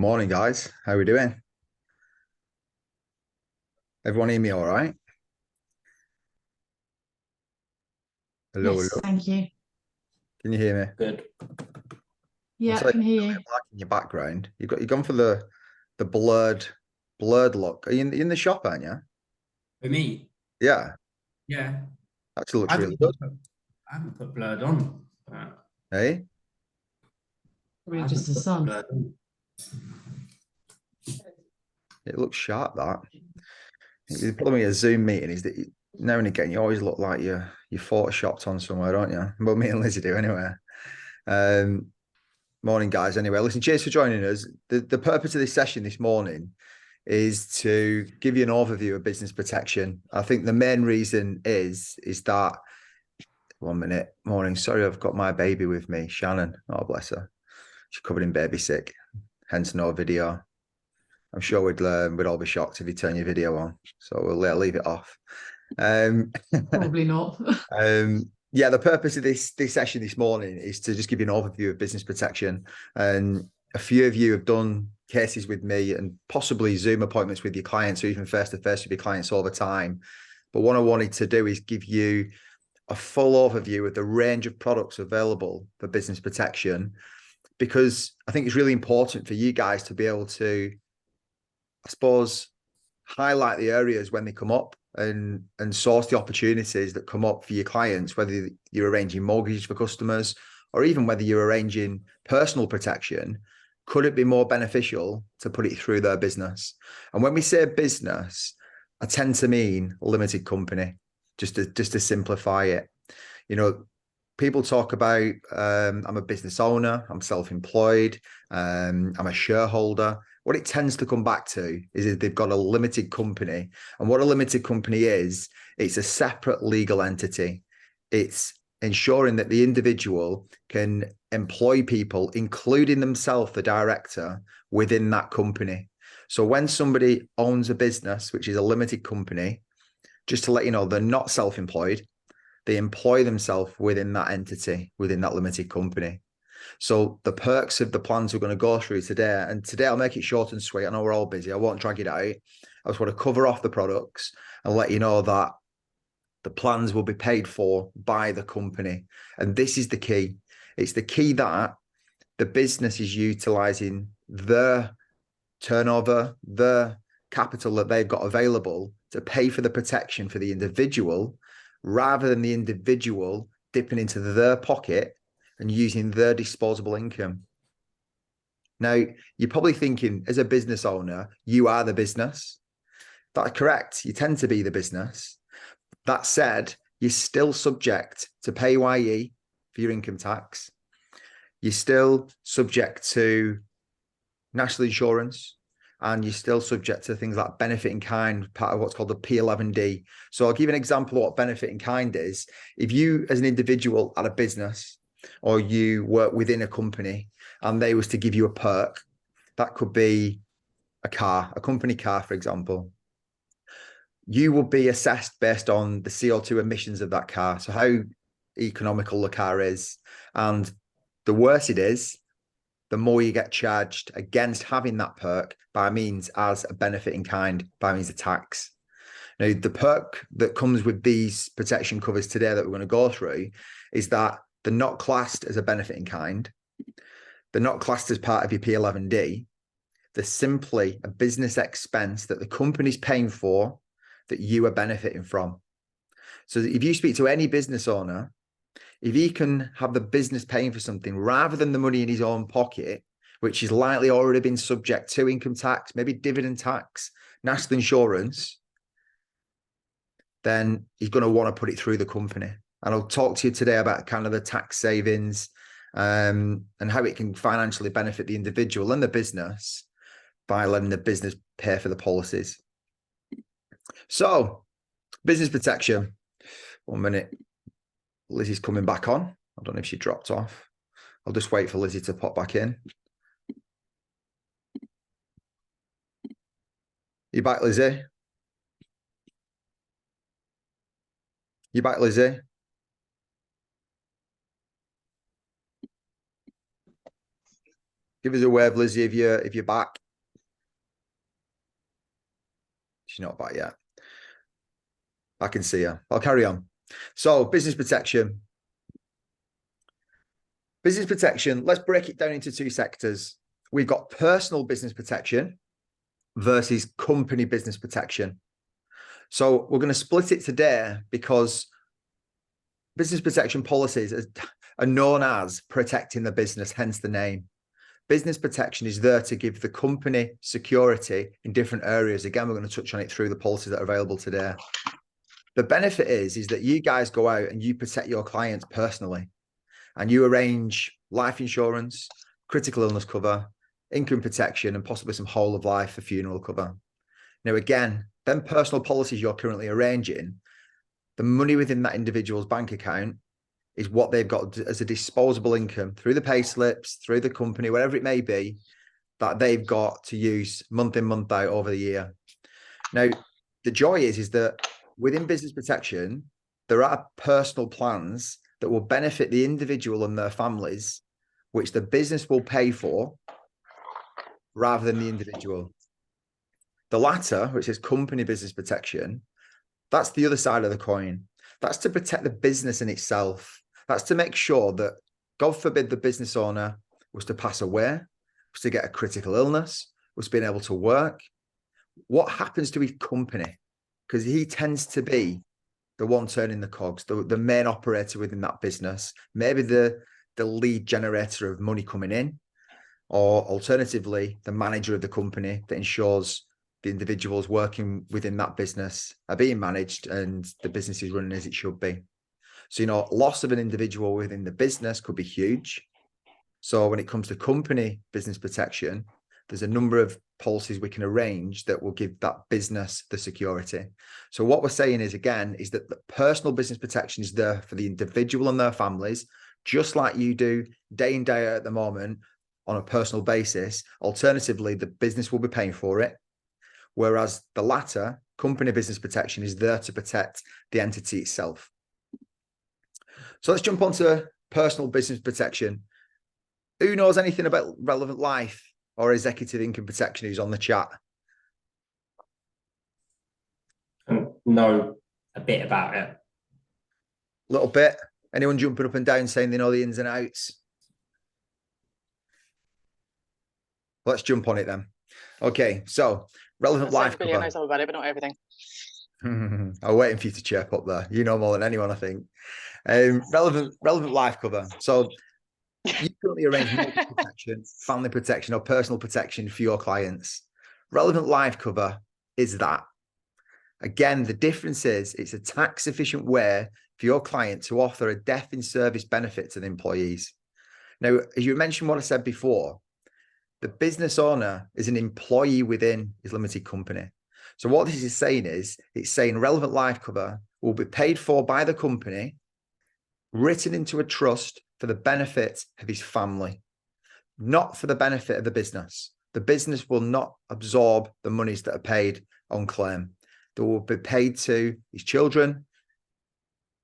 Morning, guys. How we doing? Everyone hear me all right? Hello, Yes, hello. thank you. Can you hear me? Good. I'll Yeah, tell I you can hear you. black in your background. You've gone for the blurred look. Are you in the shop, aren't you? For me, Yeah, yeah. actually looks I really haven't good. put, I haven't put blurred on. Hey? I Probably just haven't the put sun. blurred on. It looks sharp, that. The problem with a Zoom meeting is that now and again you always look like you're photoshopped on somewhere, don't you? Well, me and Lizzie do anyway. Um, Morning, guys. Anyway, listen, cheers for joining us. The purpose of this session this morning is to give you an overview of business protection. I think the main reason is that 1 minute. Morning. Sorry, I've got my baby with me, Shannon. Oh, bless her. She's covered in baby sick, hence no video. I'm sure we'd all be shocked if you turn your video on. So we'll leave it off. Um, Probably not. yeah, the purpose of this session this morning is to just give you an overview of business protection. And a few of you have done cases with me and possibly Zoom appointments with your clients or even face-to-face with your clients all the time. But what I wanted to do is give you a full overview of the range of products available for business protection, because I think it's really important for you guys to be able to, I suppose, highlight the areas when they come up and source the opportunities that come up for your clients, whether you're arranging mortgages for customers or even whether you're arranging personal protection. Could it be more beneficial to put it through their business? And when we say business, I tend to mean limited company, just to simplify it. You know, people talk about I'm a business owner, I'm self-employed, I'm a shareholder. What it tends to come back to is if they've got a limited company. And what a limited company is, it's a separate legal entity. It's ensuring that the individual can employ people, including themselves, the director, within that company. So when somebody owns a business, which is a limited company, just to let you know, they're not self-employed. They employ themselves within that entity, within that limited company. So the perks of the plans we're going to go through today, and today I'll make it short and sweet. I know we're all busy. I won't drag it out. I just want to cover off the products and let you know that the plans will be paid for by the company. And this is the key. It's the key that the business is utilizing their turnover, their capital that they've got available to pay for the protection for the individual, rather than the individual dipping into their pocket and using their disposable income. Now, you're probably thinking, as a business owner, you are the business. That's correct. You tend to be the business. That said, you're still subject to PAYE for your income tax. You're still subject to national insurance, and you're still subject to things like benefit in kind, part of what's called the P11D. So I'll give you an example of what benefit in kind is. If you, as an individual at a business, or you work within a company and they was to give you a perk, that could be a car, a company car, for example, you will be assessed based on the CO2 emissions of that car. So how economical the car is. And the worse it is, the more you get charged against having that perk by means as a benefit in kind, by means of tax. Now, the perk that comes with these protection covers today that we're going to go through is that they're not classed as a benefit in kind. They're not classed as part of your P11D. They're simply a business expense that the company's paying for that you are benefiting from. So if you speak to any business owner, if he can have the business paying for something rather than the money in his own pocket, which is likely already been subject to income tax, maybe dividend tax, national insurance, then he's going to want to put it through the company. And I'll talk to you today about kind of the tax savings and how it can financially benefit the individual and the business by letting the business pay for the policies. So, business protection. 1 minute. Lizzie's coming back on. I don't know if she dropped off. I'll just wait for Lizzie to pop back in. You back, Lizzie? You back, Lizzie? Give us a wave, Lizzie, if you're back. She's not back yet. I can see her. I'll carry on. So business protection. Business protection, let's break it down into two sectors. We've got personal business protection versus company business protection. So we're going to split it today because business protection policies are known as protecting the business, hence the name. Business protection is there to give the company security in different areas. Again, we're going to touch on it through the policies that are available today. The benefit is that you guys go out and you protect your clients personally, and you arrange life insurance, critical illness cover, income protection, and possibly some whole of life for funeral cover. Now, again, them personal policies you're currently arranging, the money within that individual's bank account is what they've got as a disposable income through the pay slips, through the company, whatever it may be, that they've got to use month in, month out over the year. Now, the joy is that within business protection, there are personal plans that will benefit the individual and their families, which the business will pay for rather than the individual. The latter, which is company business protection, that's the other side of the coin. That's to protect the business in itself. That's to make sure that, God forbid, the business owner was to pass away, was to get a critical illness, was being able to work. What happens to his company? Because he tends to be the one turning the cogs, the main operator within that business, maybe the lead generator of money coming in, or alternatively, the manager of the company that ensures the individuals working within that business are being managed and the business is running as it should be. So, loss of an individual within the business could be huge. So when it comes to company business protection, there's a number of policies we can arrange that will give that business the security. So what we're saying is, again, is that the personal business protection is there for the individual and their families, just like you do day in, day out at the moment on a personal basis. Alternatively, the business will be paying for it. Whereas the latter, company business protection, is there to protect the entity itself. So let's jump onto personal business protection. Who knows anything about Relevant Life or executive income protection who's on the chat? Know a bit about it. A little bit. Anyone jumping up and down saying they know the ins and outs? Let's jump on it then. Okay, so Relevant Life cover. I know some about it, but not everything. I'm waiting for you to chirp up there. You know more than anyone, I think. Relevant life cover. So you currently arrange medical protection, family protection, or personal protection for your clients. Relevant life cover is that. Again, the difference is it's a tax efficient way for your client to offer a death in service benefit to the employees. Now, as you mentioned what I said before, the business owner is an employee within his limited company. So what this is saying is, it's saying relevant life cover will be paid for by the company, written into a trust for the benefit of his family, not for the benefit of the business. The business will not absorb the monies that are paid on claim. They will be paid to his children,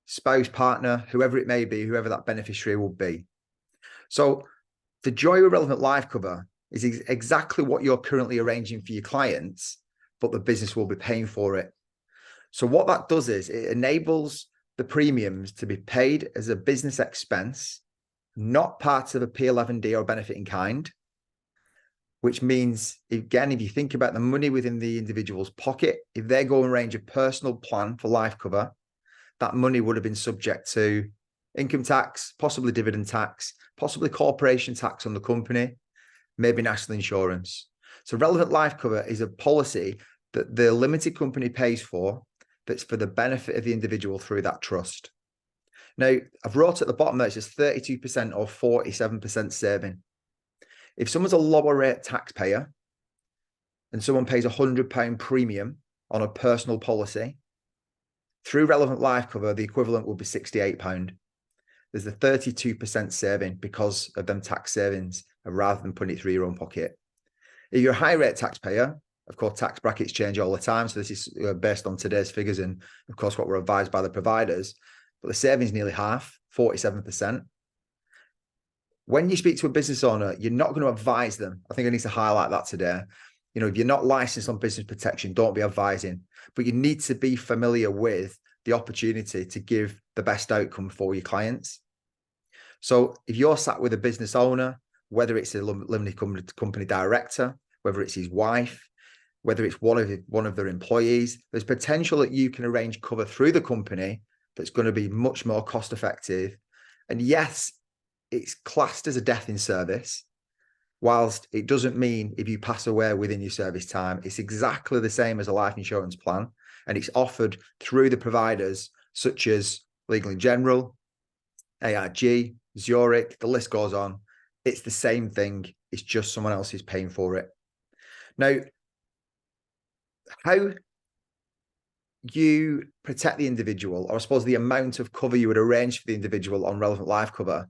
spouse, partner, whoever it may be, whoever that beneficiary will be. So the joy of relevant life cover is exactly what you're currently arranging for your clients, but the business will be paying for it. So what that does is it enables the premiums to be paid as a business expense, not part of a P11D or benefit in kind, which means, again, if you think about the money within the individual's pocket, if they go and arrange a personal plan for life cover, that money would have been subject to income tax, possibly dividend tax, possibly corporation tax on the company, maybe national insurance. So relevant life cover is a policy that the limited company pays for that's for the benefit of the individual through that trust. Now, I've wrote at the bottom there, it says 32% or 47% saving. If someone's a lower rate taxpayer and someone pays £100 premium on a personal policy, through relevant life cover, the equivalent will be £68. There's a 32% saving because of them tax savings, rather than putting it through your own pocket. If you're a high rate taxpayer, of course, tax brackets change all the time. So this is based on today's figures and, of course, what we're advised by the providers. But the savings nearly half, 47%. When you speak to a business owner, you're not going to advise them. I think I need to highlight that today. You know, if you're not licensed on business protection, don't be advising, but you need to be familiar with the opportunity to give the best outcome for your clients. So if you're sat with a business owner, whether it's a limited company director, whether it's his wife, whether it's one of their employees, there's potential that you can arrange cover through the company that's going to be much more cost effective. And yes, it's classed as a death in service, whilst it doesn't mean if you pass away within your service time. It's exactly the same as a life insurance plan, and it's offered through the providers such as Legal & General, AIG, Zurich, the list goes on. It's the same thing. It's just someone else is paying for it. Now, how you protect the individual, or I suppose the amount of cover you would arrange for the individual on relevant life cover,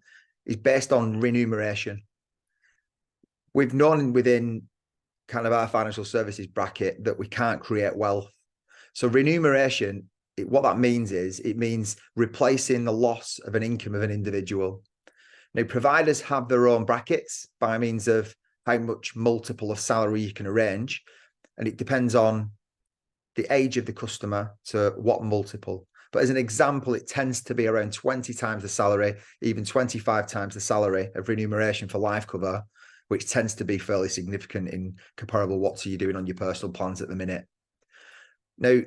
is based on remuneration. We've known within kind of our financial services bracket that we can't create wealth. So remuneration, what that means is it means replacing the loss of an income of an individual. Now, providers have their own brackets by means of how much multiple of salary you can arrange, and it depends on the age of the customer to what multiple. But as an example, it tends to be around 20 times the salary, even 25 times the salary of remuneration for life cover, which tends to be fairly significant in comparable what you're doing on your personal plans at the minute. Now,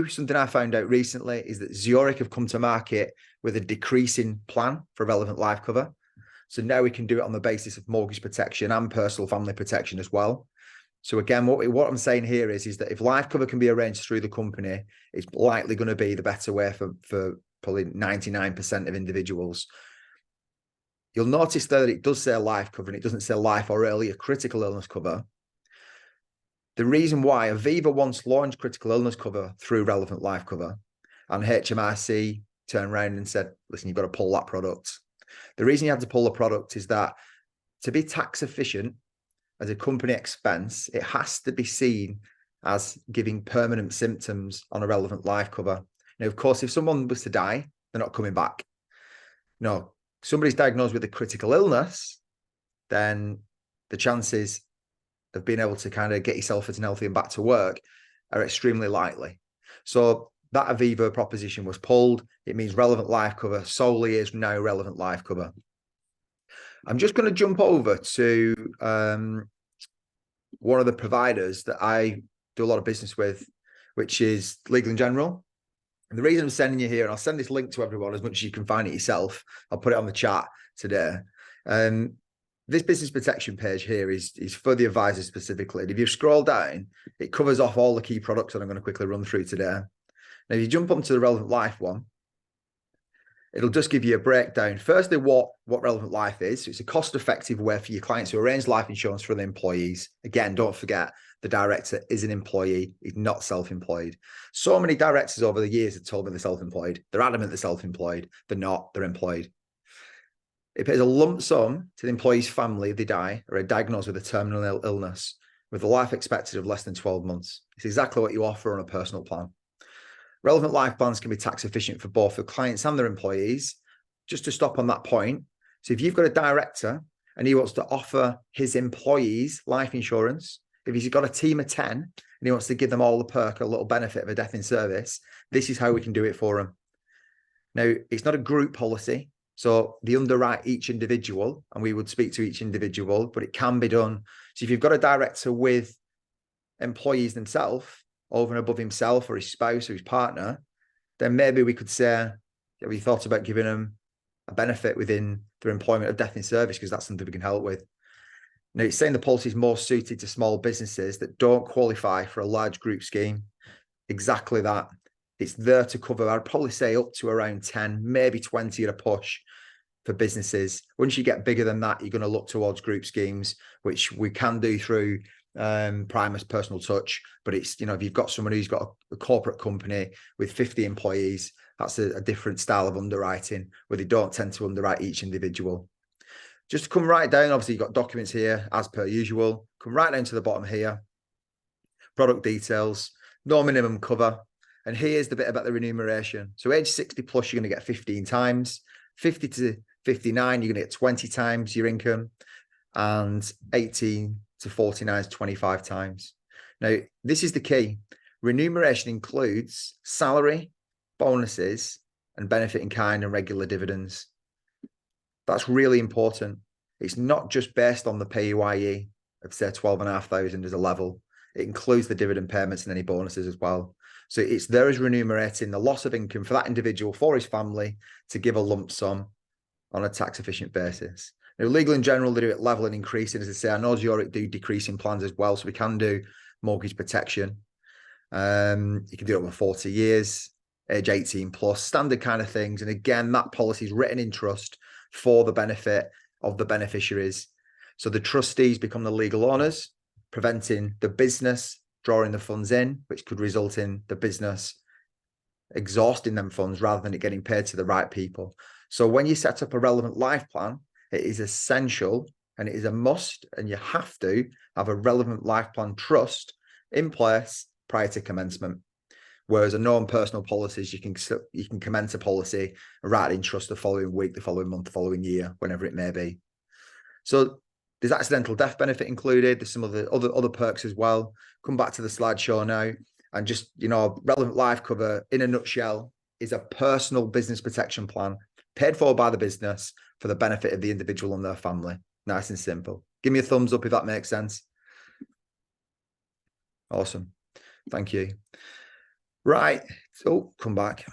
something I found out recently is that Zurich have come to market with a decreasing plan for relevant life cover. So now we can do it on the basis of mortgage protection and personal family protection as well. So again, what I'm saying here is that if life cover can be arranged through the company, it's likely going to be the better way for probably 99% of individuals. You'll notice though that it does say life cover and it doesn't say life or earlier critical illness cover. The reason why Aviva once launched critical illness cover through relevant life cover, and HMRC turned around and said, listen, you've got to pull that product. The reason you had to pull the product is that to be tax efficient as a company expense, it has to be seen as giving permanent symptoms on a relevant life cover. Now, of course, if someone was to die, they're not coming back. No, somebody's diagnosed with a critical illness, then the chances of being able to kind of get yourself fit and healthy and back to work are extremely likely. So that Aviva proposition was pulled. It means relevant life cover solely is now relevant life cover. I'm just going to jump over to one of the providers that I do a lot of business with, which is Legal & General. And the reason I'm sending you here, and I'll send this link to everyone as much as you can find it yourself. I'll put it on the chat today. This business protection page here is for the advisor specifically. And if you scroll down, it covers off all the key products that I'm going to quickly run through today. Now, if you jump onto the relevant life one, it'll just give you a breakdown. Firstly, what relevant life is. So it's a cost-effective way for your clients to arrange life insurance for the employees. Again, don't forget, the director is an employee. He's not self-employed. So many directors over the years have told me they're self-employed. They're adamant they're self-employed. They're not. They're employed. It pays a lump sum to the employee's family if they die or are diagnosed with a terminal illness with a life expectancy of less than 12 months. It's exactly what you offer on a personal plan. Relevant life plans can be tax efficient for both the clients and their employees. Just to stop on that point. So if you've got a director and he wants to offer his employees life insurance, if he's got a team of 10 and he wants to give them all the perk, a little benefit of a death in service, this is how we can do it for him. Now, it's not a group policy. So they underwrite each individual and we would speak to each individual, but it can be done. So if you've got a director with employees themselves, over and above himself or his spouse or his partner, then maybe we could say that we thought about giving them a benefit within their employment of death in service, because that's something we can help with. Now, it's saying the policy is more suited to small businesses that don't qualify for a large group scheme. Exactly that. It's there to cover, I'd probably say up to around 10, maybe 20 at a push for businesses. Once you get bigger than that, you're going to look towards group schemes, which we can do through Primus Personal Touch. But it's, you know, if you've got someone who's got a corporate company with 50 employees, that's a different style of underwriting where they don't tend to underwrite each individual. Just to come right down, obviously you've got documents here as per usual. Come right down to the bottom here. Product details, no minimum cover. And here's the bit about the remuneration. So age 60 plus, you're going to get 15 times. 50 to 59, you're going to get 20 times your income, and 18 to 49 is 25 times. Now, this is the key. Remuneration includes salary, bonuses, and benefit in kind and regular dividends. That's really important. It's not just based on the PAYE of, say, 12,500 as a level. It includes the dividend payments and any bonuses as well. So it's there as remunerating the loss of income for that individual, for his family, to give a lump sum on a tax efficient basis. Now, Legal in General, they do it level and increasing. As I say, I know Zurich do decreasing plans as well. So we can do mortgage protection. You can do it over 40 years, age 18 plus, standard kind of things. And again, that policy is written in trust for the benefit of the beneficiaries. So the trustees become the legal owners, preventing the business drawing the funds in, which could result in the business exhausting them funds rather than it getting paid to the right people. So when you set up a relevant life plan, it is essential and it is a must, and you have to have a relevant life plan trust in place prior to commencement. Whereas a non-personal policies, you can commence a policy and write it in trust the following week, the following month, the following year, whenever it may be. So there's accidental death benefit included. There's some of the other perks as well. Come back to the slideshow now, and just, relevant life cover in a nutshell is a personal business protection plan paid for by the business for the benefit of the individual and their family. Nice and simple. Give me a thumbs up if that makes sense. Awesome. Thank you. Right. So come back.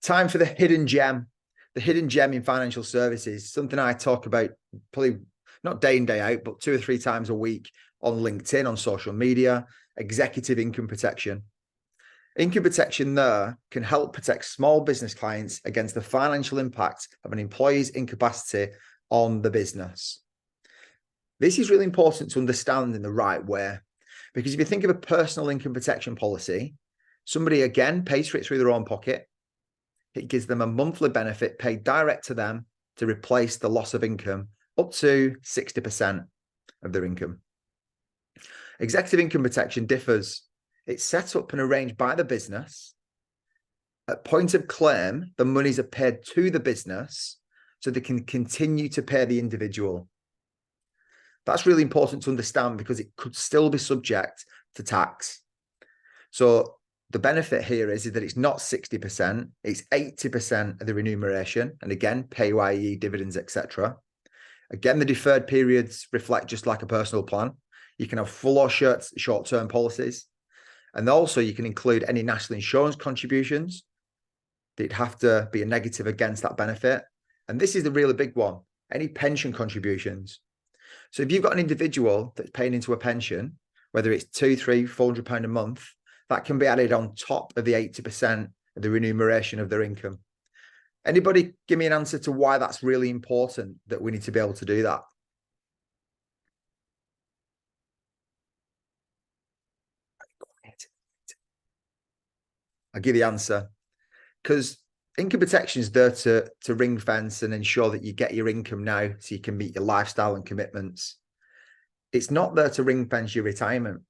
Time for the hidden gem. The hidden gem in financial services, something I talk about probably not day in, day out, but 2 or 3 times a week on LinkedIn, on social media. Executive income protection. Income protection there can help protect small business clients against the financial impact of an employee's incapacity on the business. This is really important to understand in the right way, because if you think of a personal income protection policy, somebody again pays for it through their own pocket. It gives them a monthly benefit paid direct to them to replace the loss of income up to 60% of their income. Executive income protection differs. It's set up and arranged by the business. At point of claim, the monies are paid to the business so they can continue to pay the individual. That's really important to understand because it could still be subject to tax. So the benefit here is that it's not 60%, it's 80% of the remuneration. And again, PAYE, dividends, etc. Again, the deferred periods reflect just like a personal plan. You can have full or short-term policies. And also you can include any national insurance contributions. They'd have to be a negative against that benefit. And this is the really big one, any pension contributions. So if you've got an individual that's paying into a pension, whether it's £200, £300, £400 a month, that can be added on top of the 80% of the remuneration of their income. Anybody give me an answer to why that's really important, that we need to be able to do that? I'll give you the answer. Because income protection is there to ring fence and ensure that you get your income now so you can meet your lifestyle and commitments. It's not there to ring fence your retirement.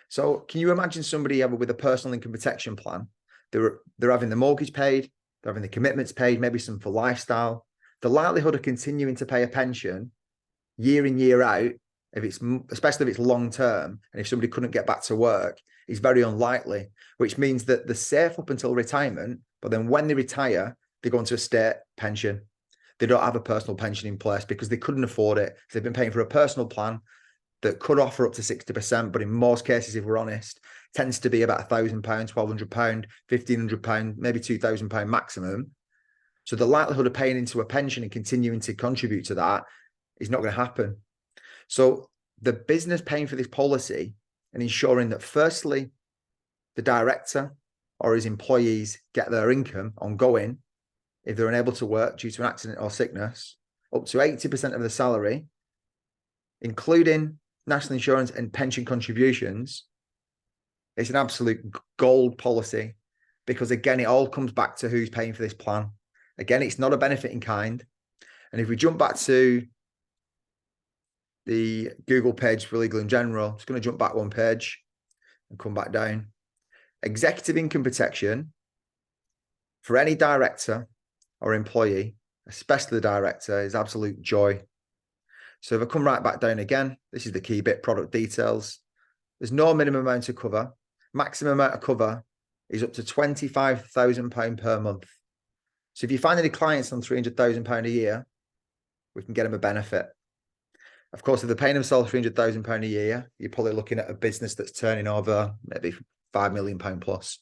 So can you imagine somebody ever with a personal income protection plan? They're having the mortgage paid, they're having the commitments paid, maybe some for lifestyle. The likelihood of continuing to pay a pension year in, year out, especially if it's long term, and if somebody couldn't get back to work, is very unlikely, which means that they're safe up until retirement, but then when they retire, they go into a state pension. They don't have a personal pension in place because they couldn't afford it. So they've been paying for a personal plan that could offer up to 60%, but in most cases, if we're honest, tends to be about £1,000, £1,200, £1,500, maybe £2,000 maximum. So the likelihood of paying into a pension and continuing to contribute to that is not going to happen. So the business paying for this policy and ensuring that firstly, the director or his employees get their income ongoing if they're unable to work due to an accident or sickness, up to 80% of the salary, including national insurance and pension contributions. It's an absolute gold policy because, again, it all comes back to who's paying for this plan. Again, it's not a benefit in kind. And if we jump back to the Google page for Legal in General, I'm just going to jump back one page and come back down. Executive income protection for any director or employee especially the director, is absolute joy. So if I come right back down again, this is the key bit, product details. There's no minimum amount of cover. Maximum amount of cover is up to £25,000 per month. So if you find any clients on £300,000 a year, we can get them a benefit. Of course, if they're paying themselves £300,000 a year, you're probably looking at a business that's turning over maybe £5 million plus.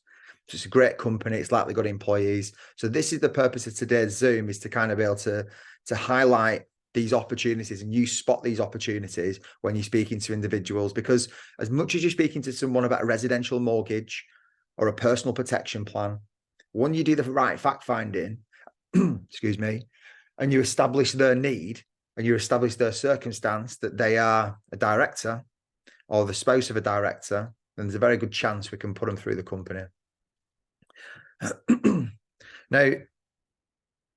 So it's a great company. It's likely got employees. So this is the purpose of today's Zoom, is to kind of be able to highlight these opportunities, and you spot these opportunities when you're speaking to individuals, because as much as you're speaking to someone about a residential mortgage or a personal protection plan, when you do the right fact finding, excuse me, and you establish their need and you establish their circumstance that they are a director or the spouse of a director, then there's a very good chance we can put them through the company. Now,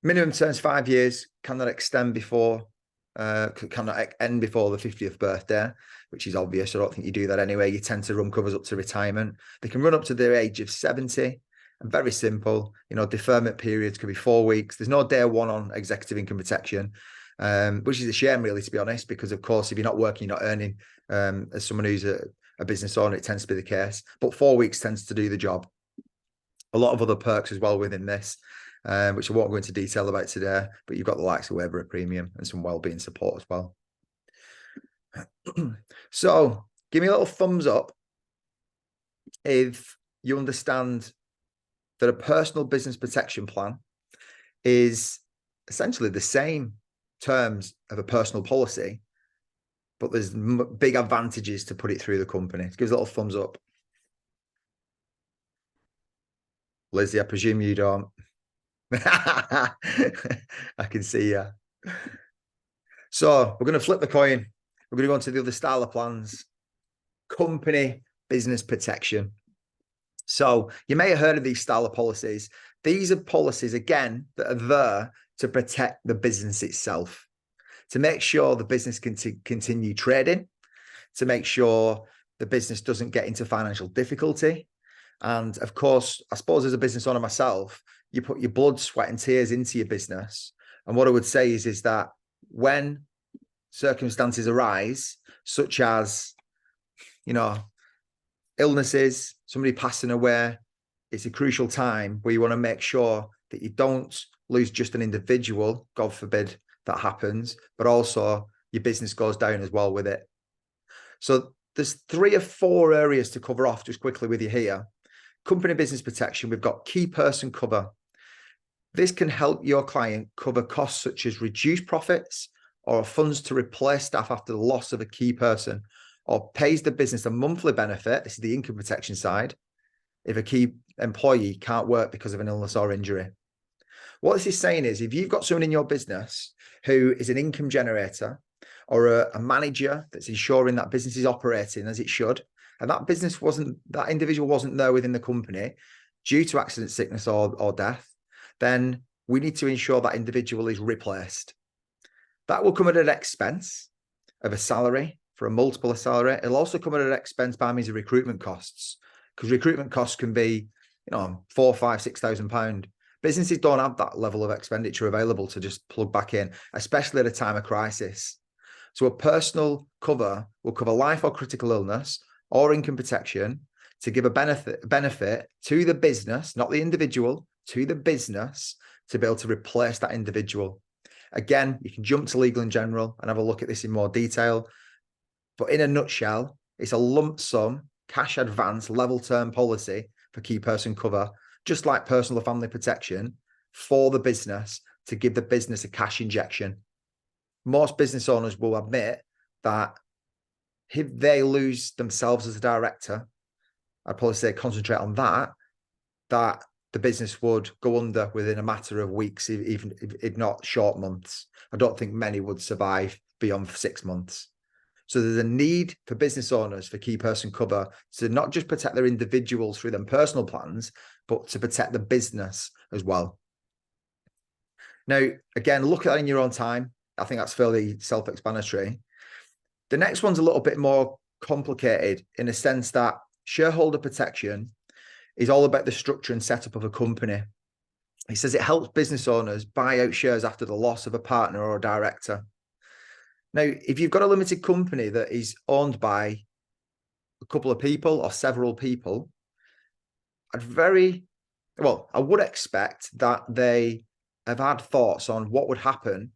minimum terms 5 years, cannot extend before, cannot end before the 50th birthday, which is obvious. I don't think you do that anyway. You tend to run covers up to retirement. They can run up to the age of 70, and very simple. You know, deferment periods could be 4 weeks. There's no day one on executive income protection, which is a shame, really, to be honest, because of course, if you're not working, you're not earning. As someone who's a business owner, it tends to be the case. But 4 weeks tends to do the job. A lot of other perks as well within this, which I won't go into detail about today, but you've got the likes of waiver of premium and some wellbeing support as well. So give me a little thumbs up if you understand that a personal business protection plan is essentially the same terms of a personal policy, but there's big advantages to put it through the company. Give us a little thumbs up. Lizzie, I presume you don't. I can see you. So we're going to flip the coin. We're going to go on to the other style of plans. Company business protection. So you may have heard of these style of policies. These are policies, again, that are there to protect the business itself, to make sure the business can continue trading, to make sure the business doesn't get into financial difficulty. And of course, I suppose as a business owner myself, you put your blood, sweat and tears into your business. And what I would say is that when circumstances arise, such as, you know, illnesses, somebody passing away, it's a crucial time where you want to make sure that you don't lose just an individual, God forbid that happens, but also your business goes down as well with it. So there's 3 or 4 areas to cover off just quickly with you here. Company business protection, we've got key person cover. This can help your client cover costs such as reduced profits or funds to replace staff after the loss of a key person, or pays the business a monthly benefit. This is the income protection side, if a key employee can't work because of an illness or injury. What this is saying is, if you've got someone in your business who is an income generator or a manager that's ensuring that business is operating as it should, and that individual wasn't there within the company due to accident, sickness or death, then we need to ensure that individual is replaced. That will come at an expense of a salary, for a multiple of salary. It'll also come at an expense by means of recruitment costs, because recruitment costs can be, you know, £4,000, £5,000, £6,000. Businesses don't have that level of expenditure available to just plug back in, especially at a time of crisis. So a personal cover will cover life or critical illness or income protection to give a benefit to the business, not the individual, to the business, to be able to replace that individual. Again, you can jump to Legal & General and have a look at this in more detail. But in a nutshell, it's a lump sum, cash advance, level term policy for key person cover, just like personal or family protection, for the business, to give the business a cash injection. Most business owners will admit that if they lose themselves as a director, I'd probably say concentrate on that the business would go under within a matter of weeks, even if not short months. I don't think many would survive beyond 6 months. So there's a need for business owners for key person cover to not just protect their individuals through their personal plans, but to protect the business as well. Now, again, look at that in your own time. I think that's fairly self-explanatory. The next one's a little bit more complicated in a sense that shareholder protection is all about the structure and setup of a company. He says it helps business owners buy out shares after the loss of a partner or a director. Now, if you've got a limited company that is owned by a couple of people or several people, I would expect that they have had thoughts on what would happen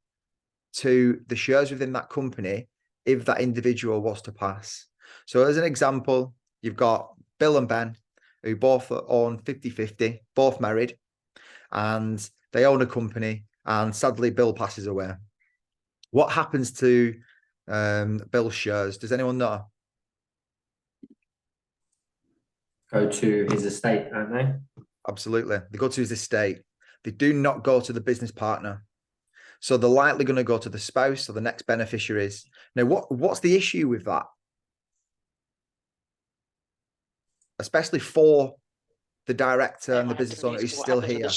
to the shares within that company if that individual was to pass. So as an example, you've got Bill and Ben, who both own 50-50, both married, and they own a company, and sadly, Bill passes away. What happens to Bill's shares? Does anyone know? Go to his estate, don't they? Absolutely. They go to his estate. They do not go to the business partner. So they're likely going to go to the spouse or the next beneficiaries. Now, what's the issue with that? Especially for the director and the business owner who's still here.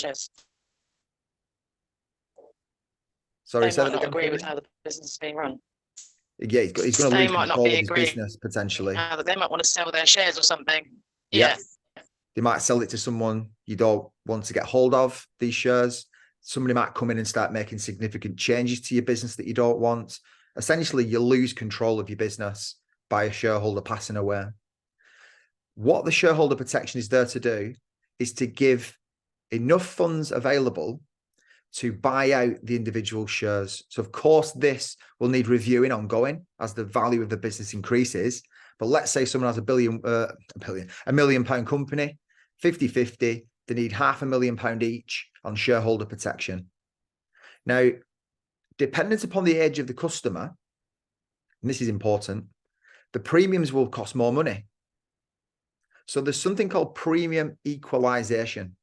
Sorry, they might not agree with how the business is being run. Yeah, he's going to lose control of his business potentially. They might want to sell their shares or something. Yeah. They might sell it to someone you don't want to get hold of, these shares. Somebody might come in and start making significant changes to your business that you don't want. Essentially, you lose control of your business by a shareholder passing away. What the shareholder protection is there to do is to give enough funds available to buy out the individual shares. So, of course, this will need reviewing ongoing as the value of the business increases. But let's say someone has a million pound company, 50-50, they need £500,000 each on shareholder protection. Now, dependent upon the age of the customer, and this is important, the premiums will cost more money. So there's something called premium equalization.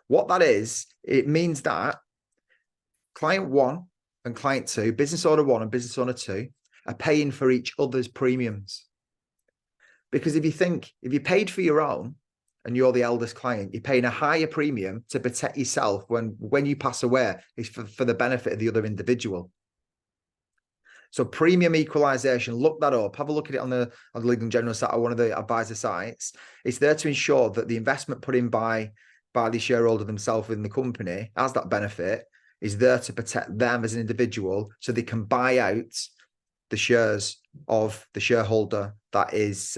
What that is, it means that client 1 and client 2, business owner 1 and business owner 2, are paying for each other's premiums. Because if you paid for your own and you're the eldest client, you're paying a higher premium to protect yourself when you pass away, is for the benefit of the other individual. So premium equalization, look that up. Have a look at it on the Legal & General site or one of the advisor sites. It's there to ensure that the investment put in by the shareholder themselves within the company as that benefit is there to protect them as an individual so they can buy out the shares of the shareholder that is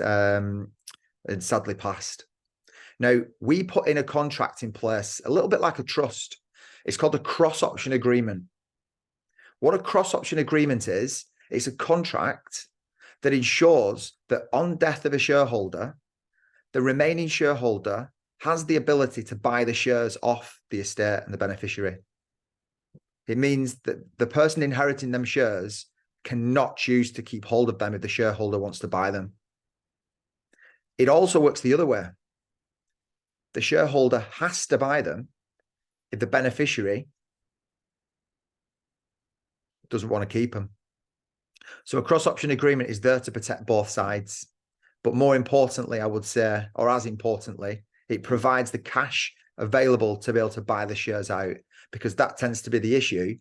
sadly passed. Now, we put in a contract in place, a little bit like a trust. It's called a cross-option agreement. What a cross-option agreement is, it's a contract that ensures that on death of a shareholder, the remaining shareholder has the ability to buy the shares off the estate and the beneficiary. It means that the person inheriting them shares cannot choose to keep hold of them if the shareholder wants to buy them. It also works the other way. The shareholder has to buy them if the beneficiary doesn't want to keep them. So a cross-option agreement is there to protect both sides. But more importantly, I would say, or as importantly, it provides the cash available to be able to buy the shares out, because that tends to be the issue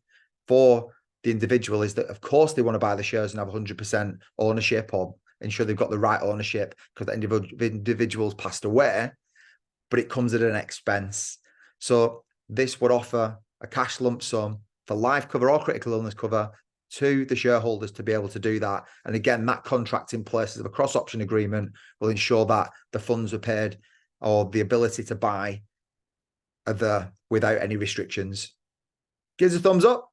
for the individual, is that, of course, they want to buy the shares and have 100% ownership or ensure they've got the right ownership because the individual's passed away, but it comes at an expense. So this would offer a cash lump sum for life cover or critical illness cover to the shareholders to be able to do that. And again, that contract in place of a cross-option agreement will ensure that the funds are paid or the ability to buy are there without any restrictions. Give us a thumbs up.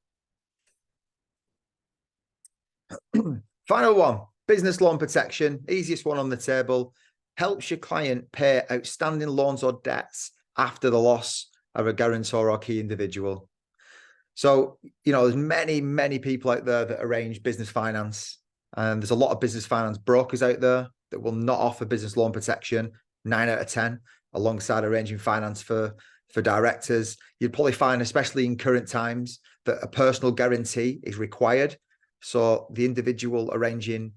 Final one, business loan protection, easiest one on the table. Helps your client pay outstanding loans or debts after the loss of a guarantor or key individual. So, there's many, many people out there that arrange business finance. And there's a lot of business finance brokers out there that will not offer business loan protection, 9 out of 10, alongside arranging finance for directors. You'd probably find, especially in current times, that a personal guarantee is required. So the individual arranging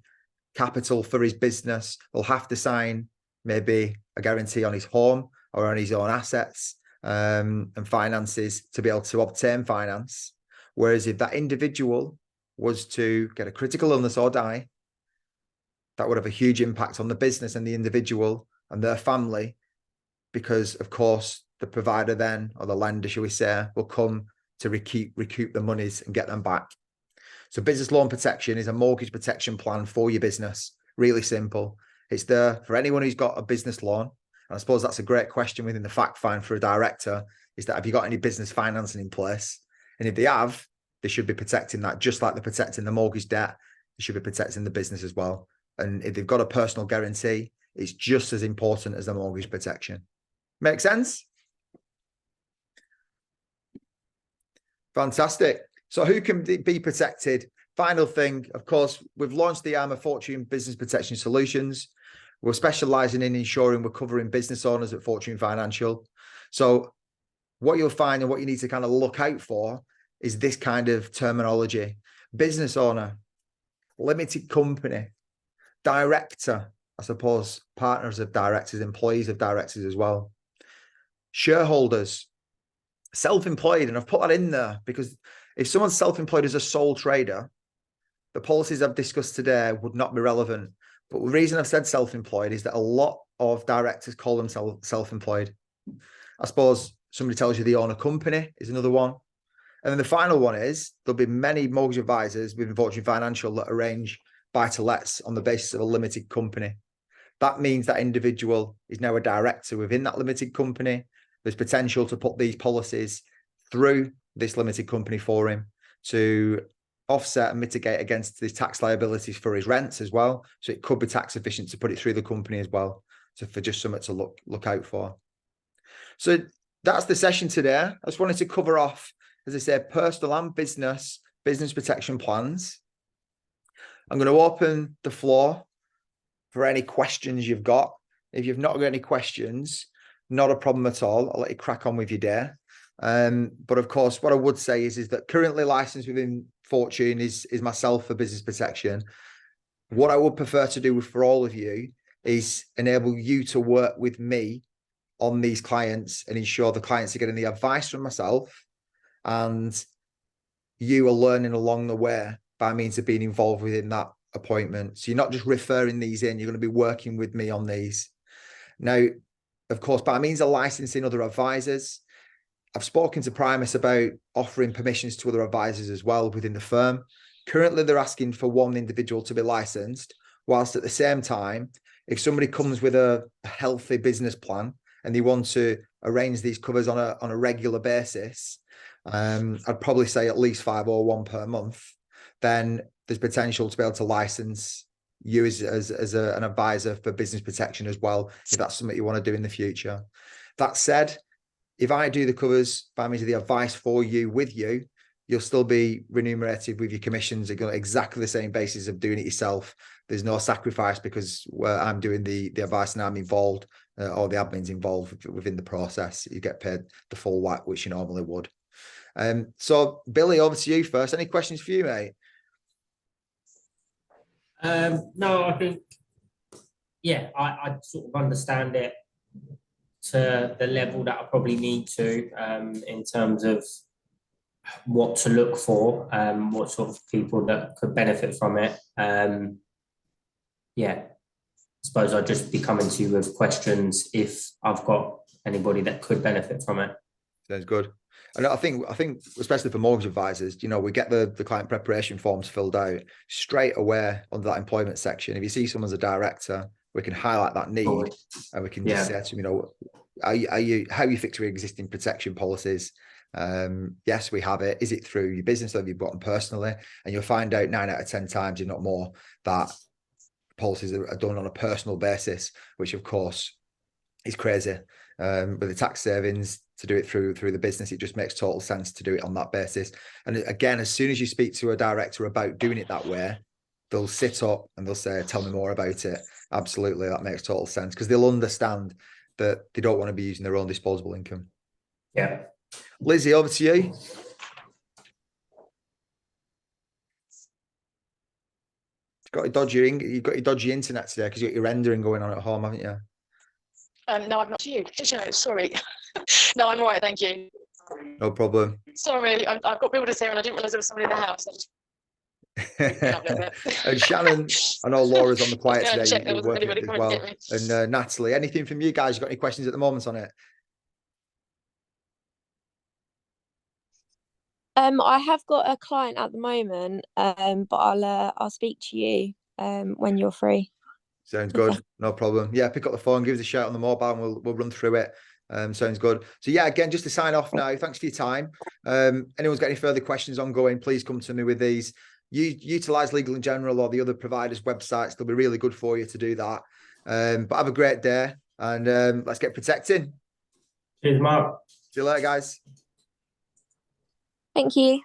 capital for his business will have to sign maybe a guarantee on his home or on his own assets and finances to be able to obtain finance. Whereas if that individual was to get a critical illness or die, that would have a huge impact on the business and the individual and their family, because, of course, the provider then, or the lender, shall we say, will come to recoup the monies and get them back. So business loan protection is a mortgage protection plan for your business. Really simple. It's there for anyone who's got a business loan. And I suppose that's a great question within the fact find for a director, is that have you got any business financing in place? And if they have, they should be protecting that, just like they're protecting the mortgage debt. They should be protecting the business as well. And if they've got a personal guarantee, it's just as important as the mortgage protection. Make sense? Fantastic. So who can be protected? Final thing, of course, we've launched the arm of Fortune Business Protection Solutions. We're specializing in ensuring we're covering business owners at Fortune Financial. So what you'll find and what you need to kind of look out for is this kind of terminology. Business owner, limited company, director, I suppose, partners of directors, employees of directors as well, shareholders, self-employed. And I've put that in there because if someone's self-employed as a sole trader, the policies I've discussed today would not be relevant. But the reason I've said self-employed is that a lot of directors call themselves self-employed. I suppose somebody tells you they own a company is another one. And then the final one is there'll be many mortgage advisors within Fortune Financial that arrange buy-to-lets on the basis of a limited company. That means that individual is now a director within that limited company. There's potential to put these policies through this limited company for him to offset and mitigate against his tax liabilities for his rents as well. So it could be tax efficient to put it through the company as well. So for just something to look out for. So that's the session today. I just wanted to cover off, as I said, personal and business protection plans. I'm going to open the floor for any questions you've got. If you've not got any questions, not a problem at all. I'll let you crack on with your day. But of course, what I would say is that currently licensed within Fortune is myself for business protection. What I would prefer to do for all of you is enable you to work with me on these clients and ensure the clients are getting the advice from myself, and you are learning along the way by means of being involved within that appointment. So you're not just referring these in, you're going to be working with me on these. Now, of course, by means of licensing other advisors, I've spoken to Primus about offering permissions to other advisors as well within the firm. Currently, they're asking for one individual to be licensed, whilst at the same time, if somebody comes with a healthy business plan and they want to arrange these covers on a regular basis, I'd probably say at least 501 per month, then there's potential to be able to license you as an advisor for business protection as well, if that's something you want to do in the future. That said, if I do the covers by means of the advice for you with you, you'll still be remunerated with your commissions on exactly the same basis of doing it yourself. There's no sacrifice because I'm doing the advice and I'm involved, or the admin's involved within the process. You get paid the full whack, which you normally would. So Billy, over to you first. Any questions for you, mate? No, I think, yeah, I sort of understand it to the level that I probably need to, in terms of what to look for, what sort of people that could benefit from it. Yeah, I suppose I'll just be coming to you with questions if I've got anybody that could benefit from it. Sounds good. And I think especially for mortgage advisors, we get the client preparation forms filled out straight away under that employment section. If you see someone's a director, we can highlight that need, and we can just say to them, how you fix your existing protection policies? Yes, we have it. Is it through your business or have you bought them personally? And you'll find out 9 out of 10 times, if not more, that policies are done on a personal basis, which of course is crazy. With the tax savings to do it through the business, it just makes total sense to do it on that basis. And again, as soon as you speak to a director about doing it that way, they'll sit up and they'll say, tell me more about it. Absolutely, that makes total sense, because they'll understand that they don't want to be using their own disposable income. Yeah. Lizzie, over to you. You've got your dodgy internet today because you've got your rendering going on at home, haven't you? No, I'm not to you. Sorry. No, I'm all right, thank you. No problem. Sorry, I've got builders here and I didn't realise there was somebody in the house. I just And Shannon, I know Laura's on the quiet Yeah, today. check there You're wasn't working anybody as coming to well. get me. And Natalie, anything from you guys? You got any questions at the moment on it? I have got a client at the moment, but I'll speak to you when you're free. Sounds Okay. good. No problem. Yeah, pick up the phone, give us a shout on the mobile, and we'll run through it. Sounds good. So yeah, again, just to sign off now, thanks for your time. Anyone's got any further questions ongoing, please come to me with these. You utilize Legal in General or the other providers' websites. They'll be really good for you to do that. But have a great day, and let's get protecting. Cheers, Mark. See you later, guys. Thank you.